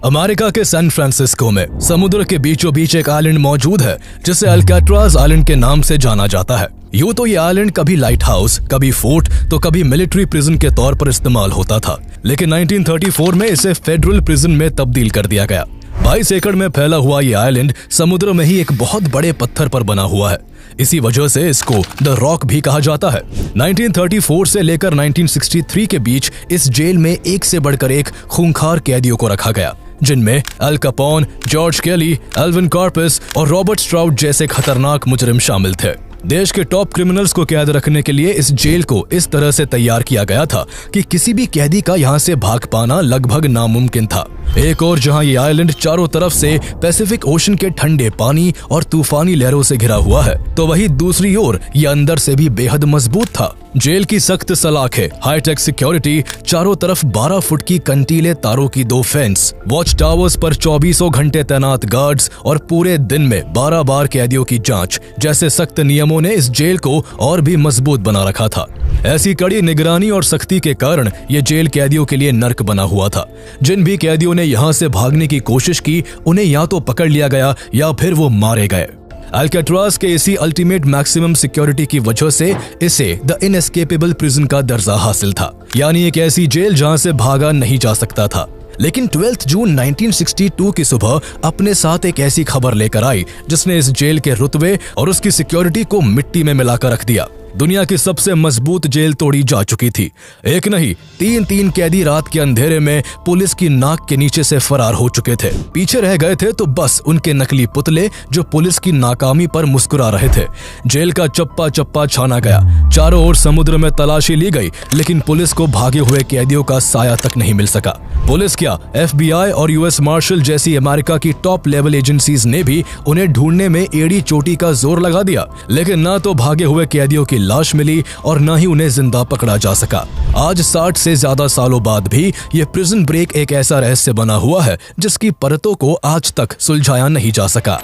America के San Francisco में समुद्र के बीचों बीच एक आइलैंड मौजूद है जिसे अल्काट्राज आइलैंड के नाम से जाना जाता है। यूं तो ये आइलैंड कभी लाइट हाउस, कभी फोर्ट तो कभी मिलिट्री प्रिजन के तौर पर इस्तेमाल होता था, लेकिन 1934 में इसे फेडरल प्रिजन में तब्दील कर दिया गया। 22 एकड़ में फैला हुआ ये आइलैंड समुद्र में ही एक बहुत बड़े पत्थर पर बना हुआ है। इसी वजह से इसको द रॉक भी कहा जाता है। 1934 से लेकर 1963 के बीच इस जेल में एक से बढ़कर एक खूंखार कैदियों को रखा गया, जिनमें अल कैपोन, जॉर्ज केली, एल्विन कार्पिस और रॉबर्ट स्ट्राउड जैसे खतरनाक मुजरिम शामिल थे। देश के टॉप क्रिमिनल्स को कैद रखने के लिए इस जेल को इस तरह से तैयार किया गया था कि किसी भी कैदी का यहाँ से भाग पाना लगभग नामुमकिन था। एक और जहाँ ये आइलैंड चारों तरफ से पैसिफिक ओशन के ठंडे पानी और तूफानी लहरों से घिरा हुआ है, तो वही दूसरी ओर ये अंदर से भी बेहद मजबूत था। जेल की सख्त सलाखें, हाईटेक सिक्योरिटी, चारों तरफ 12 फुट की कंटीले तारों की 2 फेंस, वॉच टावर्स पर 24 घंटे तैनात गार्ड्स और पूरे दिन में 12 बार कैदियों की जांच जैसे सख्त नियमों ने इस जेल को और भी मजबूत बना रखा था। ऐसी कड़ी निगरानी और सख्ती के कारण ये जेल कैदियों के लिए नर्क बना हुआ था। जिन भी कैदियों ने यहाँ से भागने की कोशिश की, उन्हें या तो पकड़ लिया गया या फिर वो मारे गए। अल्काट्राज के इसी अल्टीमेट मैक्सिमम सिक्योरिटी की वजह से इसे द इनएस्केपेबल प्रिजन का दर्जा हासिल था, यानी एक ऐसी जेल जहां से भागा नहीं जा सकता था। लेकिन 12 जून 1962 की सुबह अपने साथ एक ऐसी खबर लेकर आई जिसने इस जेल के रुतबे और उसकी सिक्योरिटी को मिट्टी में मिलाकर रख दिया। दुनिया की सबसे मजबूत जेल तोड़ी जा चुकी थी। एक नहीं, 3 कैदी रात के अंधेरे में पुलिस की नाक के नीचे से फरार हो चुके थे। पीछे रह गए थे तो बस उनके नकली पुतले जो पुलिस की नाकामी पर मुस्कुरा रहे थे। जेल का चप्पा चप्पा छाना गया, चारों ओर समुद्र में तलाशी ली गई, लेकिन पुलिस को भागे हुए कैदियों का साया तक नहीं मिल सका। पुलिस क्या, FBI और US मार्शल जैसी अमेरिका की टॉप लेवल एजेंसीज ने भी उन्हें ढूंढने में एड़ी चोटी का जोर लगा दिया, लेकिन ना तो भागे हुए कैदियों की लाश मिली और ना ही उन्हें जिंदा पकड़ा जा सका। आज 60 से ज्यादा सालों बाद भी ये प्रिजन ब्रेक एक ऐसा रहस्य बना हुआ है जिसकी परतों को आज तक सुलझाया नहीं जा सका।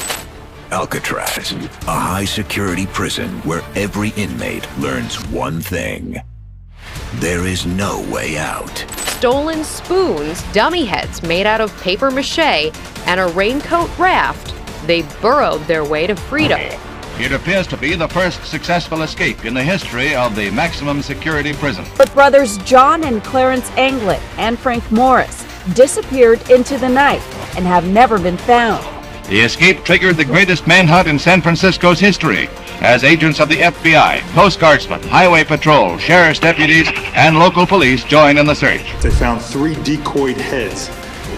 Alcatraz, a high-security prison where every inmate learns one thing: there is no way out. Stolen spoons, dummy heads made out of paper mache, and a raincoat raft, they burrowed their way to freedom. It appears to be the first successful escape in the history of the maximum security prison. But brothers John and Clarence Anglin and Frank Morris disappeared into the night and have never been found. The escape triggered the greatest manhunt in San Francisco's history, as agents of the FBI, Coast Guardsmen, Highway Patrol, Sheriff's deputies, and local police join in the search. They found 3 decoyed heads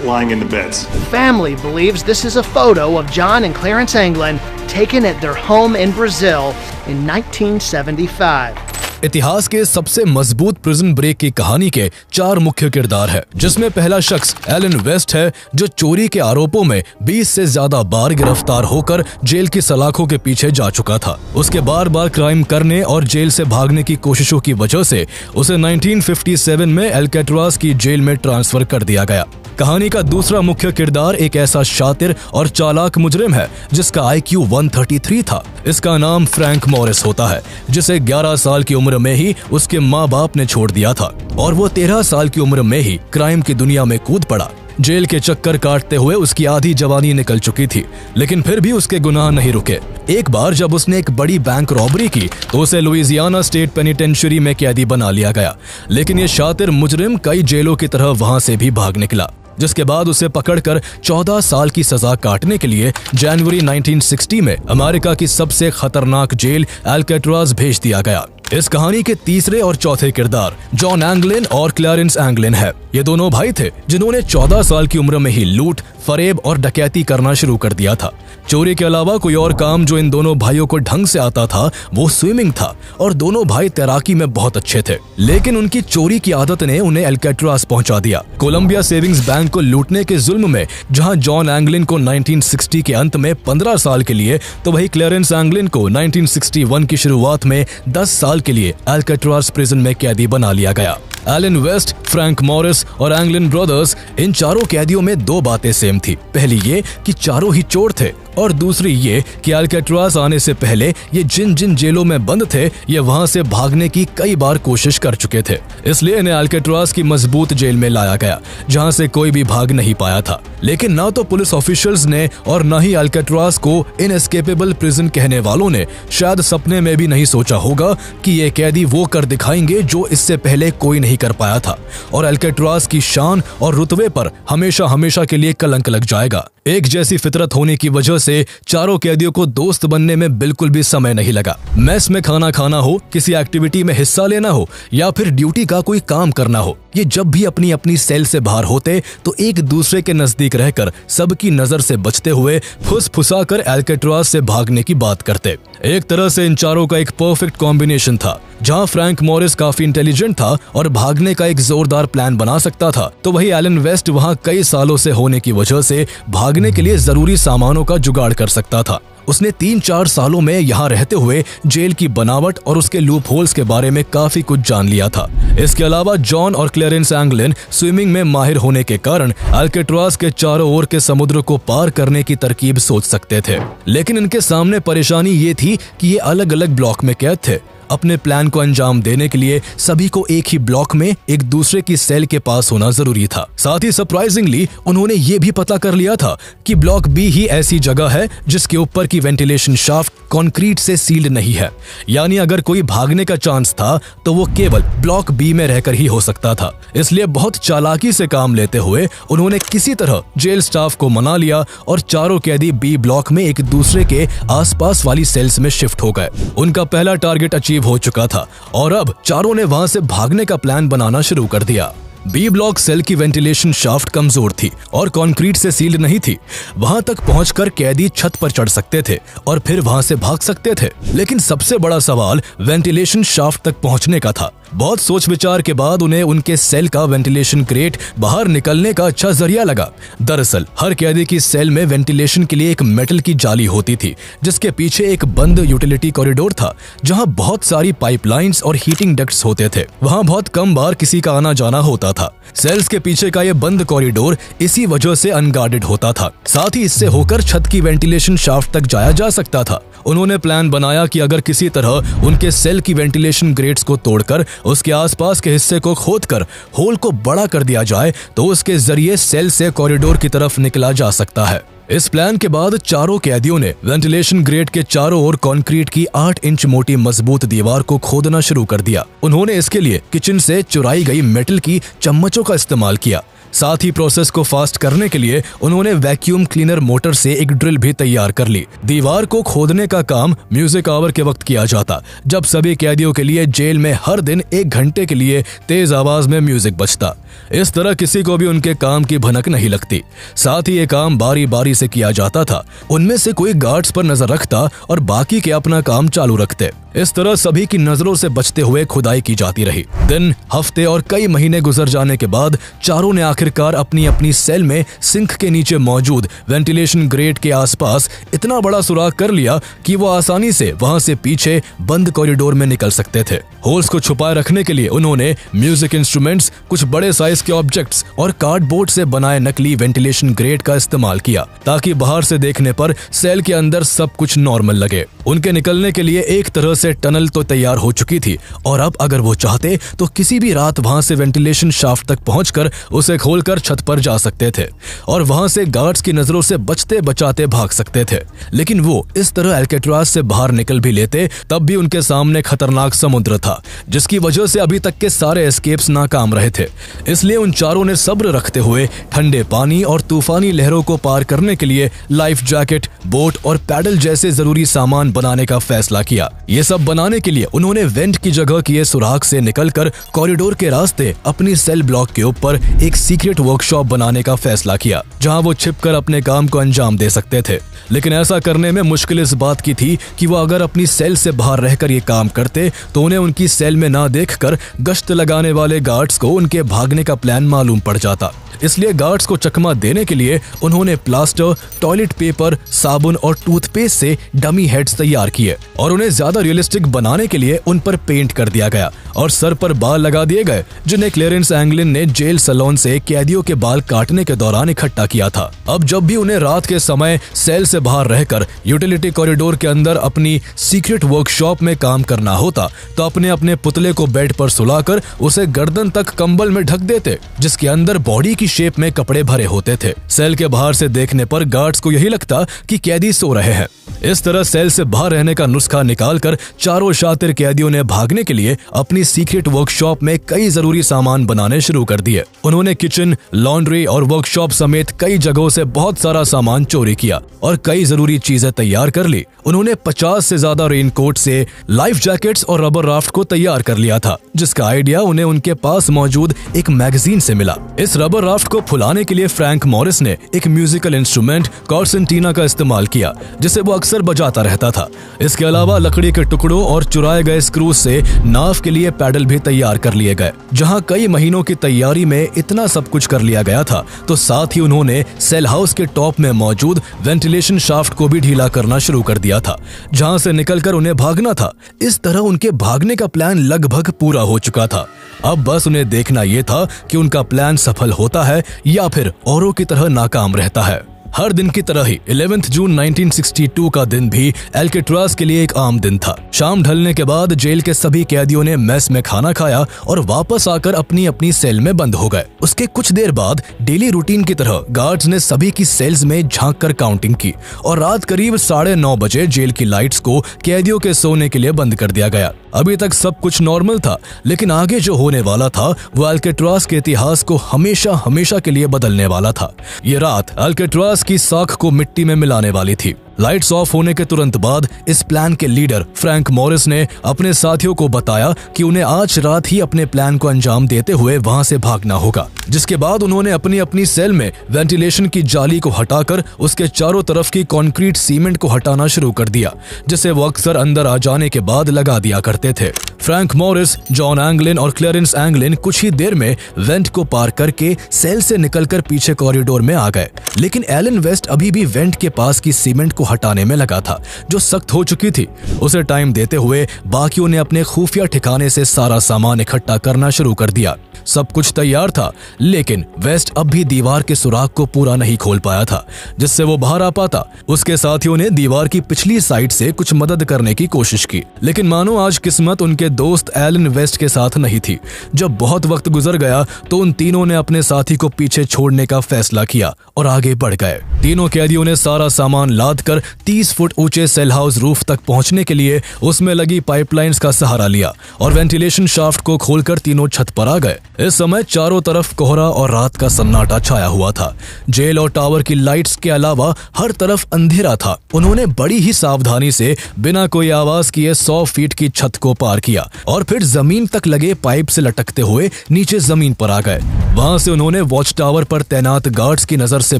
lying in the beds. The family believes this is a photo of John and Clarence Anglin taken at their home in Brazil in 1975. इतिहास के सबसे मजबूत prison break की कहानी के 4 मुख्य किरदार है, जिसमें पहला शख्स एलन वेस्ट है, जो चोरी के आरोपों में 20 से ज्यादा बार गिरफ्तार होकर जेल की सलाखों के पीछे जा चुका था। उसके बार बार क्राइम करने और जेल से भागने की कोशिशों की वजह से उसे 1957 में अल्काट्राज की जेल में ट्रांसफर कर दिया गया। कहानी का दूसरा मुख्य किरदार एक ऐसा शातिर और चालाक मुजरिम है जिसका IQ 133 था। इसका नाम फ्रैंक मॉरिस होता है, जिसे 11 साल की उम्र में ही उसके माँ बाप ने छोड़ दिया था और वो 13 साल की उम्र में ही क्राइम की दुनिया में कूद पड़ा। जेल के चक्कर काटते हुए उसकी आधी जवानी निकल चुकी थी, लेकिन फिर भी उसके गुनाह नहीं रुके। एक बार जब उसने एक बड़ी बैंक रॉबरी की तो उसे लुइसियाना स्टेट पेनिटेंशियरी में कैदी बना लिया गया, लेकिन ये शातिर मुजरिम कई जेलों की तरह वहां से भी भाग निकला, जिसके बाद उसे पकड़कर 14 साल की सजा काटने के लिए जनवरी 1960 में अमेरिका की सबसे खतरनाक जेल अल्काट्राज भेज दिया गया। इस कहानी के तीसरे और चौथे किरदार जॉन एंगलिन और क्लैरेंस एंगलिन है। ये दोनों भाई थे जिन्होंने 14 साल की उम्र में ही लूट, फरेब और डकैती करना शुरू कर दिया था। चोरी के अलावा कोई और काम जो इन दोनों भाइयों को ढंग से आता था वो स्विमिंग था, और दोनों भाई तैराकी में बहुत अच्छे थे, लेकिन उनकी चोरी की आदत ने उन्हें अल्काट्राज पहुंचा दिया। कोलंबिया सेविंग्स बैंक को लूटने के जुल्म में जहां जॉन एंगलिन को 1960 के अंत में 15 साल के लिए, तो वही क्लैरेंस एंगलिन को 1961 की शुरुआत में 10 साल के लिए अल्काट्राज प्रिजन में कैदी बना लिया गया। एलन वेस्ट, फ्रैंक मॉरिस और एंगलिन ब्रदर्स, इन चारों कैदियों में 2 बातें सेम थी। पहली ये कि चारों ही चोर थे और दूसरी ये कि अल्काट्राज आने से पहले ये जिन जिन जेलों में बंद थे ये वहां से भागने की कई बार कोशिश कर चुके थे, इसलिए इन्हें अल्काट्राज की मजबूत जेल में लाया गया जहां से कोई भी भाग नहीं पाया था। लेकिन ना तो पुलिस ऑफिशियल्स ने और ना ही अल्काट्राज को इनएस्केपेबल प्रिजन कहने वालों ने शायद सपने में भी नहीं सोचा होगा कि ये कैदी वो कर दिखाएंगे जो इससे पहले कोई नहीं कर पाया था और अल्काट्राज की शान और रुतबे पर हमेशा हमेशा के लिए कलंक लग जाएगा। एक जैसी फितरत होने की वजह से चारों कैदियों को दोस्त बनने में बिल्कुल भी समय नहीं लगा। मेस में खाना खाना हो, किसी एक्टिविटी में हिस्सा लेना हो या फिर ड्यूटी का कोई काम करना हो, ये जब भी अपनी अपनी सेल से बाहर होते तो एक दूसरे के नजदीक रहकर सबकी नजर से बचते हुए फुसफुसाकर अल्काट्राज से भागने की बात करते। एक तरह से इन चारों का एक परफेक्ट कॉम्बिनेशन था। जहां फ्रैंक मॉरिस काफी इंटेलिजेंट था और भागने का एक जोरदार प्लान बना सकता था, तो वही एलन वेस्ट वहां कई सालों से होने की वजह से भागने के लिए जरूरी सामानों का जुगाड़ कर सकता था। उसने 3-4 सालों में यहाँ रहते हुए जेल की बनावट और उसके लूप होल्स के बारे में काफी कुछ जान लिया था। इसके अलावा जॉन और क्लेरेंस एंगलिन स्विमिंग में माहिर होने के कारण अल्काट्राज के चारों ओर के समुद्र को पार करने की तरकीब सोच सकते थे। लेकिन इनके सामने परेशानी ये थी कि ये अलग अलग ब्लॉक में कैद थे। अपने प्लान को अंजाम देने के लिए सभी को एक ही ब्लॉक में एक दूसरे की सेल के पास होना जरूरी था। साथ ही सरप्राइजिंगली उन्होंने ये भी पता कर लिया था कि ब्लॉक बी ही ऐसी जगह है जिसके ऊपर की वेंटिलेशन शाफ्ट कंक्रीट से सील्ड नहीं है, यानी अगर कोई भागने का चांस था तो वो केवल ब्लॉक बी में रहकर ही हो सकता था। इसलिए बहुत चालाकी से काम लेते हुए उन्होंने किसी तरह जेल स्टाफ को मना लिया और चारों कैदी बी ब्लॉक में एक दूसरे के आसपास वाली सेल्स में शिफ्ट हो गए। उनका पहला टारगेट अचीव हो चुका था और अब चारों ने वहां से भागने का प्लान बनाना शुरू कर दिया। बी ब्लॉक सेल की वेंटिलेशन शाफ्ट कमजोर थी और कंक्रीट से सील्ड नहीं थी। वहां तक पहुंचकर कैदी छत पर चढ़ सकते थे और फिर वहां से भाग सकते थे। लेकिन सबसे बड़ा सवाल वेंटिलेशन शाफ्ट तक पहुंचने का था। बहुत सोच विचार के बाद उन्हें उनके सेल का वेंटिलेशन ग्रेट बाहर निकलने का अच्छा जरिया लगा। दरअसल हर कैदी की सेल में वेंटिलेशन के लिए एक मेटल की जाली होती थी जिसके पीछे एक बंद यूटिलिटी कॉरिडोर था जहां बहुत सारी पाइपलाइंस और हीटिंग डक्ट्स होते थे। वहां बहुत कम बार किसी का आना जाना होता था। सेल्स के पीछे का ये बंद कॉरिडोर इसी वजह से अनगार्डेड होता था। साथ ही इससे होकर छत की वेंटिलेशन शाफ्ट तक जाया जा सकता था। उन्होंने प्लान बनाया कि अगर किसी तरह उनके सेल की वेंटिलेशन ग्रेट्स को तोड़कर उसके आसपास के हिस्से को खोदकर होल को बड़ा कर दिया जाए तो उसके जरिए सेल से कॉरिडोर की तरफ निकला जा सकता है। इस प्लान के बाद चारों कैदियों ने वेंटिलेशन ग्रेट के चारों ओर कंक्रीट की 8 इंच मोटी मजबूत दीवार को खोदना शुरू कर दिया। उन्होंने इसके लिए किचन से चुराई गई मेटल की चम्मचों का इस्तेमाल किया। साथ ही प्रोसेस को फास्ट करने के लिए उन्होंने वैक्यूम क्लीनर मोटर से एक ड्रिल भी तैयार कर ली। दीवार को खोदने का काम म्यूजिक आवर के वक्त किया जाता, जब सभी कैदियों के लिए जेल में हर दिन 1 घंटे के लिए तेज आवाज में म्यूजिक बजता। इस तरह किसी को भी उनके काम की भनक नहीं लगती। साथ ही ये काम बारी बारी से किया जाता था। उनमें से कोई गार्ड्स पर नजर रखता और बाकी के अपना काम चालू रखते। इस तरह सभी की नजरों से बचते हुए खुदाई की जाती रही। दिन, हफ्ते और कई महीने गुजर जाने के बाद चारों ने आखिरकार अपनी अपनी सेल में सिंक के नीचे मौजूद वेंटिलेशन ग्रेट के आसपास इतना बड़ा सुराख कर लिया कि वो आसानी से वहां से पीछे बंद कॉरिडोर में निकल सकते थे। होल्स को छुपाए रखने के लिए उन्होंने म्यूजिक इंस्ट्रूमेंट्स, कुछ बड़े साइज के ऑब्जेक्ट्स और कार्डबोर्ड से बनाए नकली वेंटिलेशन ग्रेट का इस्तेमाल किया ताकि बाहर से देखने पर सेल के अंदर सब कुछ नॉर्मल लगे। उनके निकलने के लिए एक तरह से टनल तो तैयार हो चुकी थी और अब अगर वो चाहते तो किसी भी रात वहां से वेंटिलेशन शाफ्ट तक पहुंचकर उसे खोलकर छत पर जा सकते थे और वहां से गार्ड्स की नजरों से बचते बचाते भाग सकते थे। लेकिन वो इस तरह अल्काट्राज से बाहर निकल भी लेते तब भी उनके सामने खतरनाक समुद्र था जिसकी वजह से अभी तक के सारे एस्केप्स नाकाम रहे थे। इसलिए उन चारों ने सब्र रखते हुए ठंडे पानी और तूफानी लहरों को पार करने के लिए लाइफ जैकेट, बोट और पैडल जैसे जरूरी सामान बनाने का फैसला किया। ये सब बनाने के लिए उन्होंने वेंट की जगह किए सुराख से निकलकर कॉरिडोर के रास्ते अपनी सेल ब्लॉक के ऊपर एक सीक्रेट वर्कशॉप बनाने का फैसला किया जहां वो छिपकर अपने काम को अंजाम दे सकते थे। लेकिन ऐसा करने में मुश्किल इस बात की थी कि वो अगर अपनी सेल से बाहर रहकर ये काम करते तो उन्हें उनकी सेल में ना देखकर गश्त लगाने वाले गार्ड्स को उनके भागने का प्लान मालूम पड़ जाता। इसलिए गार्ड्स को चकमा देने के लिए उन्होंने प्लास्टर, टॉयलेट पेपर, साबुन और टूथपेस्ट से डमी हेड्स तैयार किए और उन्हें ज्यादा रियलिस्टिक बनाने के लिए उन पर पेंट कर दिया गया और सर पर बाल लगा दिए गए जिन्हें क्लेरेंस एंगलिन ने जेल सैलून से कैदियों के बाल काटने के दौरान इकट्ठा किया था। अब जब भी उन्हें रात के समय सेल से बाहर रहकर यूटिलिटी कॉरिडोर के अंदर अपनी सीक्रेट वर्कशॉप में काम करना होता तो अपने अपने पुतले को बेड पर सुलाकर उसे गर्दन तक कंबल में ढक देते, जिसके अंदर बॉडी की शेप में कपड़े भरे होते थे। सेल के बाहर से देखने पर गार्ड्स को यही लगता कि कैदी सो रहे हैं। इस तरह सेल से बाहर रहने का नुस्खा निकालकर चारों शातिर कैदियों ने भागने के लिए अपनी सीक्रेट वर्कशॉप में कई जरूरी सामान बनाने शुरू कर दिए। उन्होंने किचन, लॉन्ड्री और वर्कशॉप समेत कई जगहों से बहुत सारा सामान चोरी किया और कई जरूरी चीजें तैयार कर ली। उन्होंने 50 से ज्यादा रेनकोट से लाइफ जैकेट्स और रबर राफ्ट को तैयार कर लिया था, जिसका आइडिया उन्हें उनके पास मौजूद एक मैगजीन से मिला। इस रबर राफ्ट को फुलाने के लिए फ्रैंक मॉरिस ने एक म्यूजिकल इंस्ट्रूमेंट कॉर्सेंटीना का इस्तेमाल किया, जिसे वो अक्सर बजाता रहता था। इसके अलावा लकड़ी के टुकड़ों और चुराए गए स्क्रू से नाव के लिए पैडल भी तैयार कर लिए गए। जहां कई महीनों की तैयारी में इतना सब कुछ कर लिया गया था, तो साथ ही उन्होंने सेल हाउस के टॉप में मौजूद वेंटिलेशन शाफ्ट को भी ढीला करना शुरू कर दिया था, जहां से निकलकर उन्हें भागना था। इस तरह उनके भागने का प्लान लगभग पूरा हो चुका था। अब बस उन्हें देखना यह था कि उनका प्लान सफल होता है या फिर औरों की तरह नाकाम रहता है। हर दिन की तरह ही 11 जून 1962 का दिन भी अल्काट्राज़ के लिए एक आम दिन था। शाम ढलने के बाद जेल के सभी कैदियों ने मेस में खाना खाया और वापस आकर अपनी अपनी सेल में बंद हो गए। उसके कुछ देर बाद डेली रूटीन की तरह गार्ड्स ने सभी की सेल्स में झांक कर काउंटिंग की और रात करीब 9:30 बजे जेल की लाइट्स को कैदियों के सोने के लिए बंद कर दिया गया। अभी तक सब कुछ नॉर्मल था, लेकिन आगे जो होने वाला था वो अल्काट्राज़ के इतिहास को हमेशा हमेशा के लिए बदलने वाला था। ये रात अल्काट्राज़ की साख को मिट्टी में मिलाने वाली थी। लाइट्स ऑफ होने के तुरंत बाद इस प्लान के लीडर फ्रैंक मॉरिस ने अपने साथियों को बताया कि उन्हें आज रात ही अपने प्लान को अंजाम देते हुए वहां से भागना होगा। जिसके बाद उन्होंने अपनी अपनी सेल में वेंटिलेशन की जाली को हटाकर उसके चारों तरफ की कंक्रीट सीमेंट को हटाना शुरू कर दिया, जिसे वो अक्सर अंदर आ जाने के बाद लगा दिया करते थे। फ्रैंक मॉरिस, जॉन एंगलिन और क्लेरेंस एंगलिन कुछ ही देर में वेंट को पार करके सेल से निकलकर पीछे कॉरिडोर में आ गए, लेकिन एलन वेस्ट अभी भी वेंट के पास की सीमेंट को हटाने में लगा था, जो सख्त हो चुकी थी। उसे टाइम देते हुए बाकियों ने अपने खुफिया ठिकाने से सारा सामान इकट्ठा करना शुरू कर दिया। सब कुछ तैयार था, लेकिन वेस्ट अब भी दीवार के सुराग को पूरा नहीं खोल पाया था, जिससे वो बाहर आ पाता। उसके साथियों ने दीवार की पिछली साइड से कुछ मदद करने की कोशिश की, लेकिन मानो आज किस्मत उनके दोस्त एलन वेस्ट के साथ नहीं थी। जब बहुत वक्त गुजर गया तो उन तीनों ने अपने साथी को पीछे छोड़ने का फैसला किया और आगे बढ़ गए। तीनों कैदियों ने सारा सामान लाद कर 30 फुट ऊंचे सेल हाउस रूफ तक पहुंचने के लिए उसमें लगी पाइपलाइंस का सहारा लिया और वेंटिलेशन शाफ्ट को खोलकर तीनों छत पर आ गए। इस समय चारों तरफ कोहरा और रात का सन्नाटा छाया हुआ था। जेल और टावर की लाइट्स के अलावा हर तरफ अंधेरा था। उन्होंने बड़ी ही सावधानी से बिना कोई आवाज किए 100 फीट की छत को पार किया और फिर जमीन तक लगे पाइप से लटकते हुए नीचे जमीन पर आ गए। वहां से उन्होंने वॉच टावर पर तैनात गार्ड्स की नजर से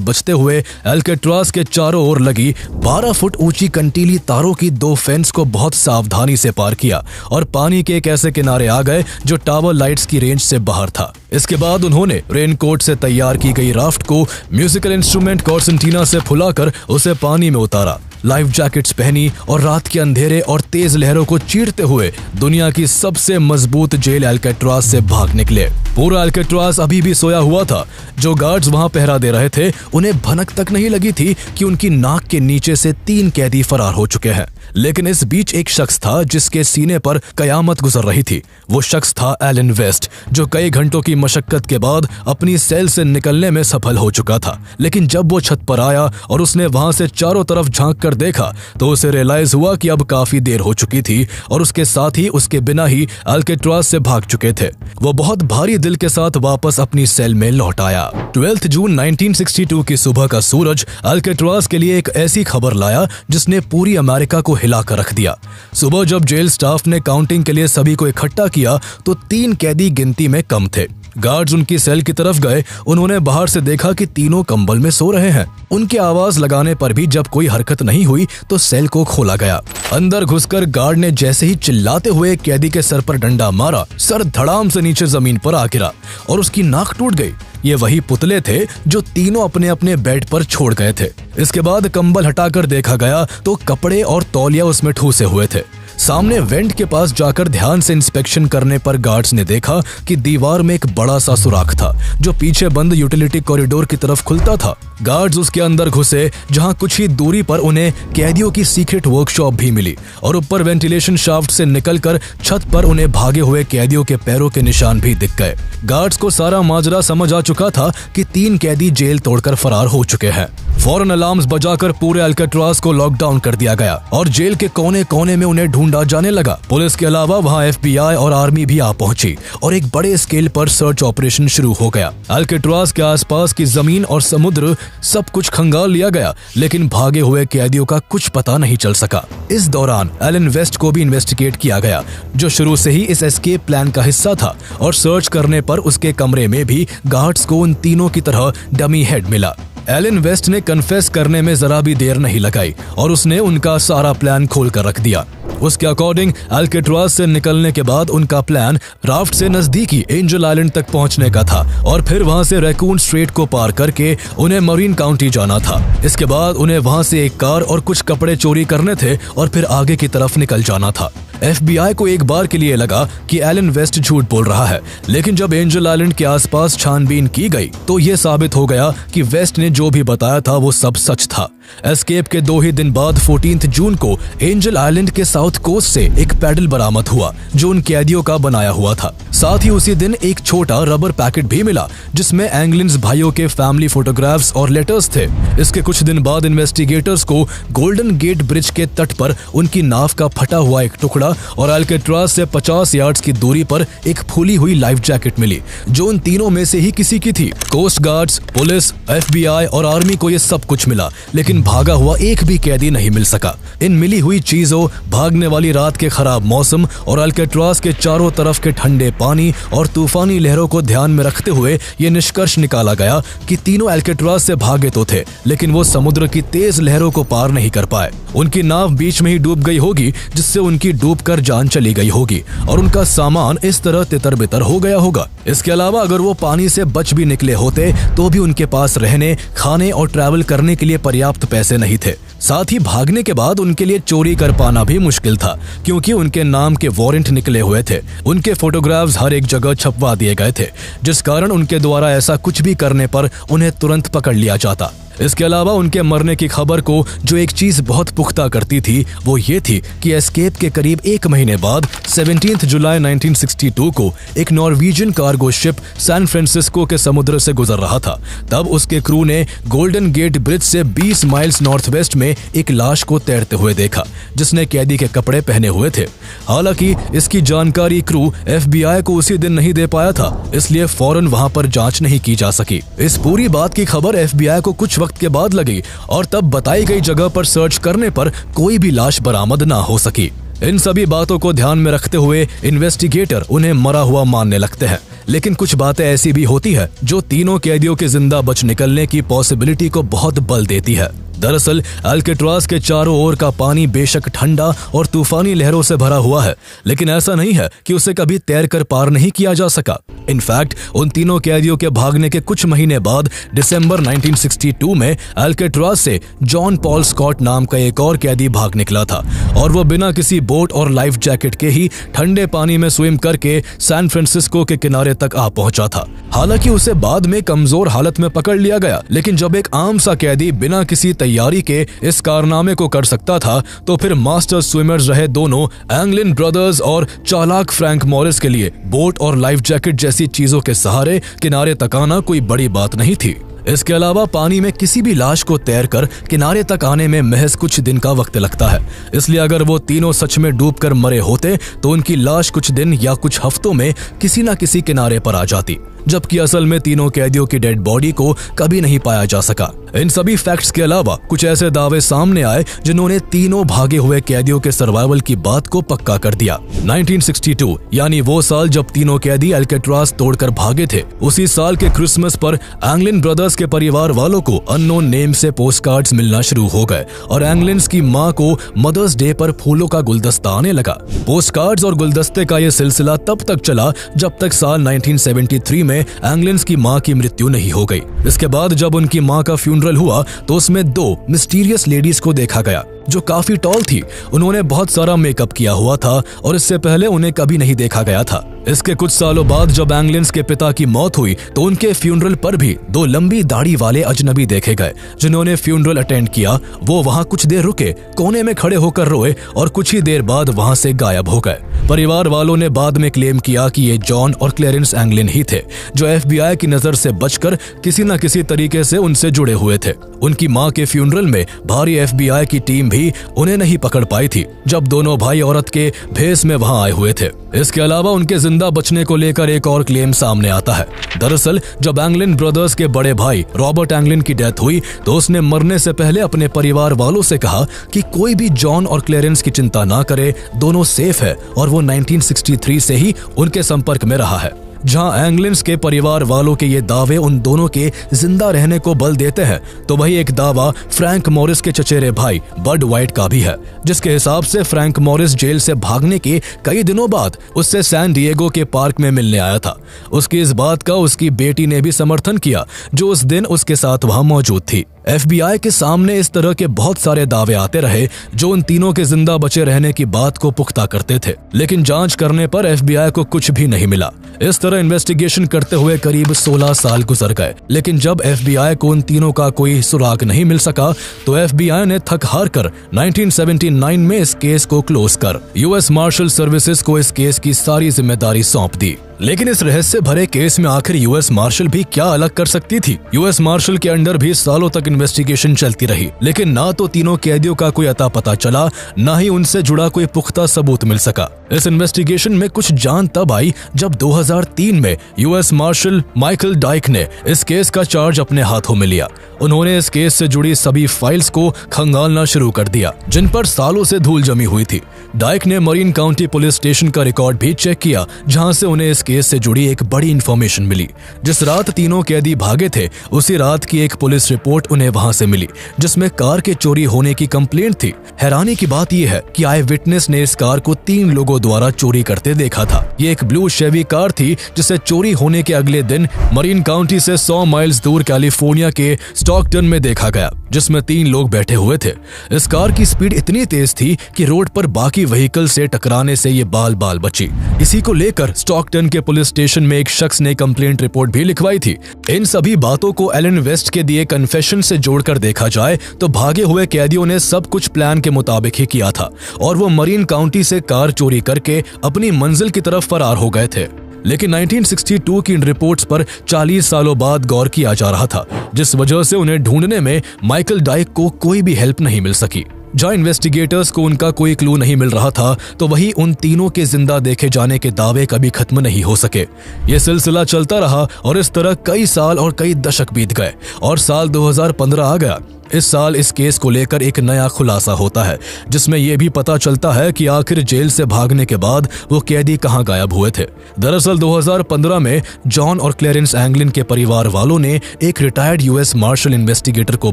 बचते हुए अल्काट्राज़ के चारों ओर लगी 12 फुट ऊंची कंटीली तारों की 2 फेंस को बहुत सावधानी से पार किया और पानी के एक ऐसे किनारे आ गए जो टावर लाइट्स की रेंज से बाहर था। इसके बाद उन्होंने रेनकोट से तैयार की गई राफ्ट को म्यूजिकल इंस्ट्रूमेंट कॉर्सेंटीना से फुलाकर उसे पानी में उतारा, लाइफ जैकेट्स पहनी और रात के अंधेरे और तेज लहरों को चीरते हुए दुनिया की सबसे मजबूत जेल अल्काट्राज़ से भाग निकले। पूरा अल्काट्राज़ अभी भी सोया हुआ था। जो गार्ड्स वहां पहरा दे रहे थे उन्हें भनक तक नहीं लगी थी कि उनकी नाक के नीचे से 3 कैदी फरार हो चुके हैं। लेकिन इस बीच एक शख्स था जिसके सीने पर कयामत गुजर रही थी। वो शख्स था एलन वेस्ट, जो कई घंटों की मशक्कत के बाद अपनी सेल से निकलने में सफल हो चुका था। लेकिन जब वो छत पर आया और उसने वहां से चारों तरफ झांक कर देखा तो उसे रियलाइज हुआ कि अब काफी देर हो चुकी थी और उसके साथी उसके बिना ही अल्काट्राज़ से भाग चुके थे। वो बहुत भारी दिल के साथ वापस अपनी सेल में लौट आया। 12 जून 1962 की सुबह का सूरज अल्काट्राज़ के लिए एक ऐसी खबर लाया जिसने पूरी अमेरिका को हिलाकर रख दिया। सुबह जब जेल स्टाफ ने काउंटिंग के लिए सभी को इकट्ठा किया तो 3 कैदी गिनती में कम थे। गार्ड्स उनकी सेल की तरफ गए। उन्होंने बाहर से देखा कि तीनों कंबल में सो रहे हैं। उनकी आवाज लगाने पर भी जब कोई हरकत नहीं हुई तो सेल को खोला गया। अंदर घुसकर गार्ड ने जैसे ही चिल्लाते हुए कैदी के सर पर डंडा मारा, सर धड़ाम से नीचे जमीन पर आ गिरा और उसकी नाक टूट गई। ये वही पुतले थे जो तीनों अपने अपने बेड पर छोड़ गए थे। इसके बाद कंबल हटाकर देखा गया तो कपड़े और तौलिया उसमें ठूसे हुए थे। सामने वेंट के पास जाकर ध्यान से इंस्पेक्शन करने पर गार्ड्स ने देखा कि दीवार में एक बड़ा सा सुराख था जो पीछे बंद यूटिलिटी कॉरिडोर की तरफ खुलता था। गार्ड्स उसके अंदर घुसे, जहां कुछ ही दूरी पर उन्हें कैदियों की सीक्रेट वर्कशॉप भी मिली और ऊपर वेंटिलेशन शाफ्ट से निकलकर छत पर उन्हें भागे हुए कैदियों के पैरों के निशान भी दिख गए। गार्ड्स को सारा माजरा समझ आ चुका था कि 3 कैदी जेल तोड़कर फरार हो चुके हैं। फौरन अलार्म्स बजाकर पूरे अल्काट्राज को लॉकडाउन कर दिया गया और जेल के कोने कोने में उन्हें ढूंढा जाने लगा। पुलिस के अलावा वहां FBI और आर्मी भी आ पहुंची और एक बड़े स्केल पर सर्च ऑपरेशन शुरू हो गया। अल्काट्राज के आसपास की जमीन और समुद्र सब कुछ खंगाल लिया गया, लेकिन भागे हुए कैदियों का कुछ पता नहीं चल सका। इस दौरान एलन वेस्ट को भी इन्वेस्टिगेट किया गया, जो शुरू से ही इस एस्केप प्लान का हिस्सा था, और सर्च करने पर उसके कमरे में भी गार्ड्स को उन तीनों की तरह डमी हेड मिला। एलन वेस्ट ने कन्फेस करने में जरा भी देर नहीं लगाई और उसने उनका सारा प्लान खोल कर रख दिया। उसके अकॉर्डिंग अल्काट्राज से निकलने के बाद उनका प्लान राफ्ट से नजदीकी एंजल आइलैंड तक पहुंचने का था और फिर वहां से रैकून स्ट्रेट को पार करके उन्हें मरीन काउंटी जाना था। इसके बाद उन्हें वहां से एक कार और कुछ कपड़े चोरी करने थे और फिर आगे की तरफ निकल जाना था। FBI को एक बार के लिए लगा कि एलन वेस्ट झूठ बोल रहा है, लेकिन जब एंजल आइलैंड के आसपास छानबीन की गई तो ये साबित हो गया कि वेस्ट ने जो भी बताया था वो सब सच था। एस्केप के 2 ही दिन बाद 14 जून को एंजल आइलैंड के साउथ कोस्ट से एक पैडल बरामद हुआ जो उन कैदियों का बनाया हुआ था। साथ ही उसी दिन एक छोटा रबर पैकेट भी मिला जिसमें एंगलिन्स भाइयों के फैमिली फोटोग्राफ्स और लेटर्स थे। इसके कुछ दिन बाद इन्वेस्टिगेटर्स को गोल्डन गेट ब्रिज के तट पर उनकी नाव का फटा हुआ एक टुकड़ा और अल्काट्राज से 50 यार्ड्स की दूरी पर एक फूली हुई लाइफ जैकेट मिली जो उन तीनों में से ही किसी की थी। कोस्ट गार्ड्स, पुलिस, FBI और आर्मी को ये सब कुछ मिला, लेकिन भागा हुआ एक भी कैदी नहीं मिल सका। इन मिली हुई चीजों, भागने वाली रात के खराब मौसम और अल्काट्राज के चारों तरफ के ठंडे पानी और तूफानी लहरों को ध्यान में रखते हुए ये निष्कर्ष निकाला गया कि तीनों अल्काट्राज से भागे तो थे, लेकिन वो समुद्र की तेज लहरों को पार नहीं कर पाए। उनकी नाव बीच में ही डूब गई होगी, जिससे उनकी डूबकर जान चली गई होगी और उनका सामान इस तरह तितर बितर हो गया होगा। इसके अलावा अगर वो पानी से बच भी निकले होते तो भी उनके पास रहने, खाने और ट्रैवल करने के लिए पर्याप्त पैसे नहीं थे। साथ ही भागने के बाद उनके लिए चोरी कर पाना भी मुश्किल था, क्योंकि उनके नाम के वारंट निकले हुए थे। उनके फोटोग्राफ्स हर एक जगह छपवा दिए गए थे, जिस कारण उनके द्वारा ऐसा कुछ भी करने पर उन्हें तुरंत पकड़ लिया जाता। इसके अलावा उनके मरने की खबर को जो एक चीज बहुत पुख्ता करती थी वो ये थी कि एस्केप के करीब 1 महीने बाद 17 जुलाई 1962 को एक Norwegian cargo ship San Francisco के समुद्र से गुजर रहा था। तब उसके क्रू ने गोल्डन गेट ब्रिज से 20 माइल्स नॉर्थ वेस्ट में एक लाश को तैरते हुए देखा जिसने कैदी के कपड़े पहने हुए थे। हालांकि इसकी जानकारी क्रू FBI को उसी दिन नहीं दे पाया था, इसलिए फौरन वहां पर जांच नहीं की जा सकी। इस पूरी बात की खबर FBI को कुछ वक्त के बाद लगी और तब बताई गई जगह पर सर्च करने पर कोई भी लाश बरामद ना हो सकी। इन सभी बातों को ध्यान में रखते हुए इन्वेस्टिगेटर उन्हें मरा हुआ मानने लगते हैं, लेकिन कुछ बातें ऐसी भी होती है जो तीनों कैदियों के जिंदा बच निकलने की पॉसिबिलिटी को बहुत बल देती है। दरअसल अल्काट्राज के चारों ओर का पानी बेशक ठंडा और तूफानी लहरों से भरा हुआ है, लेकिन ऐसा नहीं है कि उसे कभी तैरकर पार नहीं किया जा सका। इनफैक्ट उन तीनों कैदियों के भागने के कुछ महीने बाद दिसंबर 1962 में अल्काट्राज से जॉन पॉल स्कॉट नाम का एक और कैदी भाग निकला था और वो बिना किसी बोट और लाइफ जैकेट के ही ठंडे पानी में स्विम करके सैन फ्रांसिस्को के किनारे तक आ पहुंचा था। हालांकि उसे बाद में कमजोर हालत में पकड़ लिया गया, लेकिन जब एक आम सा कैदी बिना किसी तैयारी के इस कारनामे को कर सकता था तो फिर मास्टर स्विमर्स रहे दोनों एंगलिन ब्रदर्स और चालाक फ्रैंक मॉरिस के लिए बोट और लाइफ जैकेट जैसी चीजों के सहारे किनारे तक आना कोई बड़ी बात नहीं थी। इसके अलावा पानी में किसी भी लाश को तैरकर किनारे तक आने में महज कुछ दिन का वक्त लगता है, इसलिए अगर वो तीनों सच में डूबकर मरे होते तो उनकी लाश कुछ दिन या कुछ हफ्तों में किसी न किसी किनारे पर आ जाती, जबकि असल में तीनों कैदियों की डेड बॉडी को कभी नहीं पाया जा सका। इन सभी फैक्ट्स के अलावा कुछ ऐसे दावे सामने आए जिन्होंने तीनों भागे हुए कैदियों के सर्वाइवल की बात को पक्का कर दिया। 1962 यानी वो साल जब तीनों कैदी अल्काट्राज तोड़कर भागे थे, उसी साल के क्रिसमस पर एंगलिन ब्रदर्स के परिवार वालों को अननोन नेम से पोस्ट कार्ड्स मिलना शुरू हो गए और एंगलिन्स की मां को मदर्स डे पर फूलों का गुलदस्ता आने लगा। पोस्ट कार्ड्स और गुलदस्ते का यह सिलसिला तब तक चला जब तक साल 1973 में में एंगलिन्स की मां की मृत्यु नहीं हो गई। इसके बाद जब उनकी मां का फ्यूनरल हुआ तो उसमें 2 मिस्टीरियस लेडीज को देखा गया जो काफी टॉल थी। उन्होंने बहुत सारा मेकअप किया हुआ था और इससे पहले उन्हें कभी नहीं देखा गया था। इसके कुछ सालों बाद जब एंगलिन्स के पिता की मौत हुई तो उनके फ्यूनरल पर भी 2 लंबी दाढ़ी वाले अजनबी देखे गए। जिन्होंने फ्यूनरल अटेंड किया वो वहां कुछ देर रुके, कोने में खड़े होकर रोए और कुछ ही देर बाद वहां से गायब हो गए। परिवार वालों ने बाद में क्लेम किया कि ये जॉन और क्लेरेंस एंगलिन ही थे जो FBI की नजर से बचकर किसी न किसी तरीके से उनसे जुड़े हुए थे। उनकी मां के फ्यूनरल में भारी FBI की टीम भी उन्हें नहीं पकड़ पाई थी जब दोनों भाई औरत के भेस में वहां आए हुए थे। इसके अलावा उनके जिंदा बचने को लेकर एक और क्लेम सामने आता है। दरअसल जब एंगलिन ब्रदर्स के बड़े भाई रॉबर्ट एंगलिन की डेथ हुई तो उसने मरने से पहले अपने परिवार वालों से कहा कि कोई भी जॉन और क्लेरेंस की चिंता ना करे, दोनों सेफ है और वो 1963 से ही उनके संपर्क में रहा है। जहां एंगलिन्स के परिवार वालों के ये दावे उन दोनों के जिंदा रहने को बल देते हैं तो वही एक दावा फ्रैंक मॉरिस के चचेरे भाई बड वाइट का भी है, जिसके हिसाब से फ्रैंक मॉरिस जेल से भागने के कई दिनों बाद उससे सैन डिएगो के पार्क में मिलने आया था। उसकी इस बात का उसकी बेटी ने भी समर्थन किया जो उस दिन उसके साथ वहां मौजूद थी। FBI के सामने इस तरह के बहुत सारे दावे आते रहे जो उन तीनों के जिंदा बचे रहने की बात को पुख्ता करते थे, लेकिन जांच करने पर FBI को कुछ भी नहीं मिला। इस तरह इन्वेस्टिगेशन करते हुए करीब 16 साल गुजर गए, लेकिन जब FBI को उन तीनों का कोई सुराग नहीं मिल सका तो FBI ने थक हार कर 1979 में इस केस को क्लोज कर US मार्शल सर्विसेज को इस केस की सारी जिम्मेदारी सौंप दी। लेकिन इस रहस्य भरे केस में आखिर US मार्शल भी क्या अलग कर सकती थी। US मार्शल के अंडर भी सालों तक इन्वेस्टिगेशन चलती रही, लेकिन ना तो तीनों कैदियों का कोई अता पता चला, ना ही उनसे जुड़ा कोई पुख्ता सबूत मिल सका। इस इन्वेस्टिगेशन में कुछ जान तब आई जब 2003 में US मार्शल माइकल डाइक ने इस केस का चार्ज अपने हाथों में लिया। उन्होंने इस केस से जुड़ी सभी फाइल्स को खंगालना शुरू कर दिया जिन पर सालों से धूल जमी हुई थी। डाइक ने मरीन काउंटी पुलिस स्टेशन का रिकॉर्ड भी चेक किया जहां से उन्हें इस केस से जुड़ी एक बड़ी इंफॉर्मेशन मिली। जिस रात तीनों कैदी भागे थे उसी रात की एक पुलिस रिपोर्ट उन्हें वहां से मिली जिसमें कार के चोरी होने की कंप्लेंट थी। हैरानी की बात यह है कि आई विटनेस ने इस कार को 3 लोगों द्वारा चोरी करते देखा था। ये एक ब्लू शेवी कार थी जिसे चोरी होने के अगले दिन मरीन काउंटी से 100 माइल्स दूर कैलिफोर्निया के स्टॉकटन में देखा गया जिसमें 3 लोग बैठे हुए थे। इस कार की स्पीड इतनी तेज थी कि रोड पर बाकी व्हीकल से टकराने से ये बाल बाल बची। इसी को लेकर स्टॉकटन के पुलिस स्टेशन में एक शख्स ने कंप्लेंट रिपोर्ट भी लिखवाई थी। इन सभी बातों को एलन वेस्ट के दिए कन्फेशन से जोड़कर देखा जाए तो भागे हुए कैदियों ने सब कुछ प्लान के मुताबिक ही किया था और वो मरीन काउंटी से कार चोरी करके अपनी मंजिल की तरफ फरार हो गए थे। लेकिन 1962 की इन रिपोर्ट्स पर 40 सालों बाद गौर किया जा रहा था, जिस वजह से उन्हें ढूंढने में माइकल डाइक को कोई भी हेल्प नहीं मिल सकी। जहां इन्वेस्टिगेटर्स को उनका कोई क्लू नहीं मिल रहा था तो वही उन तीनों के जिंदा देखे जाने के दावे कभी खत्म नहीं हो सके। ये सिलसिला चलता रहा और इस तरह कई साल और कई दशक बीत गए और साल 2015 आ गया। इस साल इस केस को लेकर एक नया खुलासा होता है जिसमें यह भी पता चलता है कि आखिर जेल से भागने के बाद वो कैदी कहां गायब हुए थे। दरअसल 2015 में जॉन और क्लेरेंस एंगलिन के परिवार वालों ने एक रिटायर्ड US मार्शल इन्वेस्टिगेटर को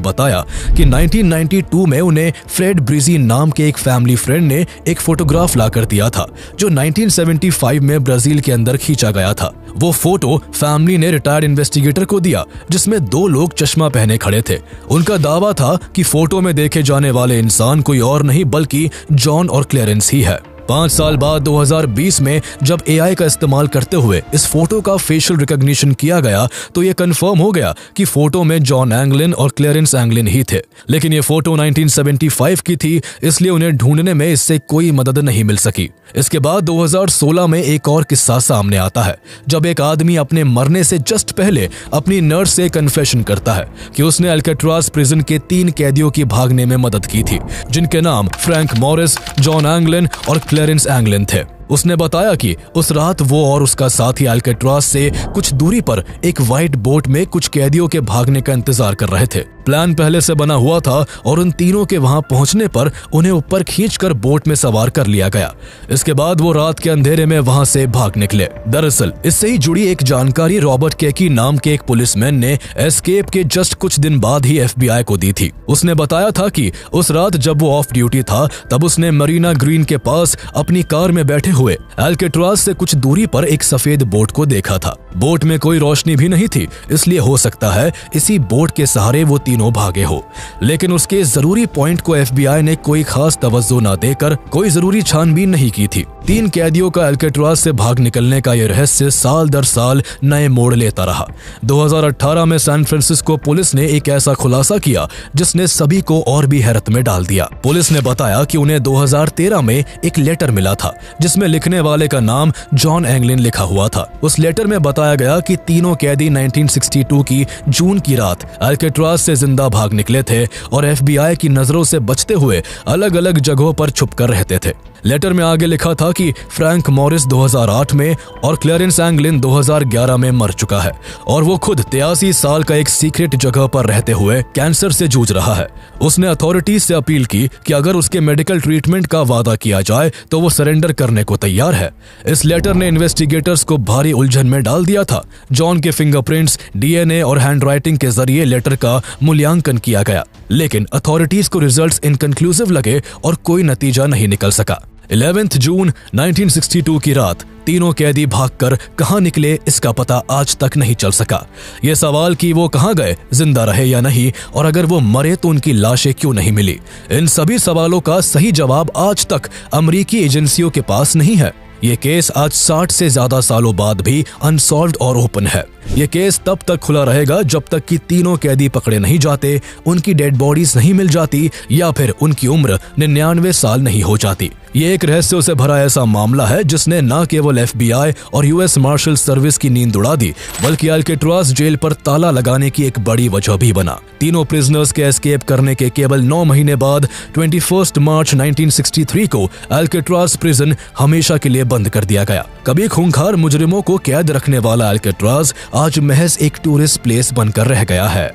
बताया कि 1992 में उन्हें फ्रेड ब्रिजी नाम के एक फैमिली फ्रेंड ने एक फोटोग्राफ लाकर दिया था जो 1975 में ब्राजील के अंदर खींचा गया था। वो फोटो फैमिली ने रिटायर्ड इन्वेस्टिगेटर को दिया जिसमें 2 लोग चश्मा पहने खड़े थे। उनका दावा था कि फोटो में देखे जाने वाले इंसान कोई और नहीं बल्कि जॉन और क्लेरेंस ही है। 5 साल बाद 2020 में जब AI का इस्तेमाल करते हुए इस फोटो का फेशियल रिकॉग्निशन किया गया तो ये कंफर्म हो गया कि फोटो में जॉन एंगलिन और क्लेरेंस एंगलिन ही थे। लेकिन ये फोटो 1975 की थी, इसलिए उन्हें ढूंढने में इससे कोई मदद नहीं मिल सकी। इसके बाद 2016 में एक और किस्सा सामने आता है जब एक आदमी अपने मरने से जस्ट पहले अपनी नर्स से कन्फेशन करता है कि उसने अल्काट्राज प्रिजन के 3 कैदियों की भागने में मदद की थी जिनके नाम फ्रैंक मॉरिस, जॉन एंगलिन और क्लेरेंस एंगलिन थे। उसने बताया कि उस रात वो और उसका साथी अल्काट्राज से कुछ दूरी पर एक व्हाइट बोट में कुछ कैदियों के भागने का इंतजार कर रहे थे। प्लान पहले से बना हुआ था और उन तीनों के वहां पहुंचने पर उन्हें ऊपर खींचकर बोट में सवार कर लिया गया। इसके बाद वो रात के अंधेरे में वहां से भाग निकले। दरअसल इससे ही जुड़ी एक जानकारी रॉबर्ट केकी नाम के एक पुलिसमैन ने एस्केप के जस्ट कुछ दिन बाद ही FBI को दी थी। उसने बताया था कि उस रात जब वो ऑफ ड्यूटी था तब उसने मरीना ग्रीन के पास अपनी कार में बैठे हुए अल्काट्राज से कुछ दूरी पर एक सफेद बोट को देखा था। बोट में कोई रोशनी भी नहीं थी, इसलिए हो सकता है इसी बोट के सहारे वो तीनों भागे हो। लेकिन उसके जरूरी पॉइंट को FBI ने कोई खास तवज्जो न देकर कोई जरूरी छानबीन नहीं की थी। 3 कैदियों का अल्काट्राज से भाग निकलने का यह रहस्य साल दर साल नए मोड़ लेता रहा। 2018 में सैन फ्रांसिस्को पुलिस ने एक ऐसा खुलासा किया जिसने सभी को और भी हैरत में डाल दिया। पुलिस ने बताया कि उन्हें 2013 में एक लेटर मिला था जिसमें लिखने वाले का नाम जॉन एंगलिन लिखा हुआ था। उस लेटर में बताया गया कि तीनों कैदी 1962 की जून की रात अल्काट्राज से जिंदा भाग निकले थे और FBI की नजरों से बचते हुए अलग अलग जगहों पर छुपकर रहते थे। लेटर में आगे लिखा था कि फ्रैंक मॉरिस 2008 में और क्लेरेंस एंगलिन 2011 में मर चुका है और वो खुद 83 साल का एक सीक्रेट जगह पर रहते हुए कैंसर से जूझ रहा है। उसने अथॉरिटीज से अपील की कि अगर उसके मेडिकल ट्रीटमेंट का वादा किया जाए तो वो सरेंडर करने को तैयार है। इस लेटर ने इन्वेस्टिगेटर्स को भारी उलझन में डाल दिया था। जॉन के फिंगरप्रिंट्स, DNA और हैंडराइटिंग के जरिए लेटर का मूल्यांकन किया गया, लेकिन अथॉरिटीज को रिजल्ट्स इनकंक्लूसिव लगे और कोई नतीजा नहीं निकल सका। 11 जून 1962 की रात तीनों कैदी भागकर कहां निकले इसका पता आज तक नहीं चल सका। ये सवाल कि वो कहां गए, जिंदा रहे या नहीं, और अगर वो मरे तो उनकी लाशें क्यों नहीं मिली, इन सभी सवालों का सही जवाब आज तक अमेरिकी एजेंसियों के पास नहीं है। ये केस आज 60 से ज्यादा सालों बाद भी अनसॉल्व्ड और ओपन है। ये केस तब तक खुला रहेगा जब तक कि तीनों कैदी पकड़े नहीं जाते, उनकी डेड बॉडीज नहीं मिल जाती या फिर उनकी उम्र 99 साल नहीं हो जाती। ये एक रहस्यों से भरा ऐसा मामला है जिसने न केवल FBI और US मार्शल सर्विस की नींद उड़ा दी, बल्कि अल्काट्राज जेल पर ताला लगाने की एक बड़ी वजह भी बना। तीनों प्रिजनर्स के एस्केप करने के केवल 9 महीने बाद 21 मार्च 1963 को अल्काट्राज प्रिजन हमेशा के लिए बंद कर दिया गया। कभी खूंखार मुजरिमों को कैद रखने वाला अल्काट्राज आज महज एक टूरिस्ट प्लेस बनकर रह गया है।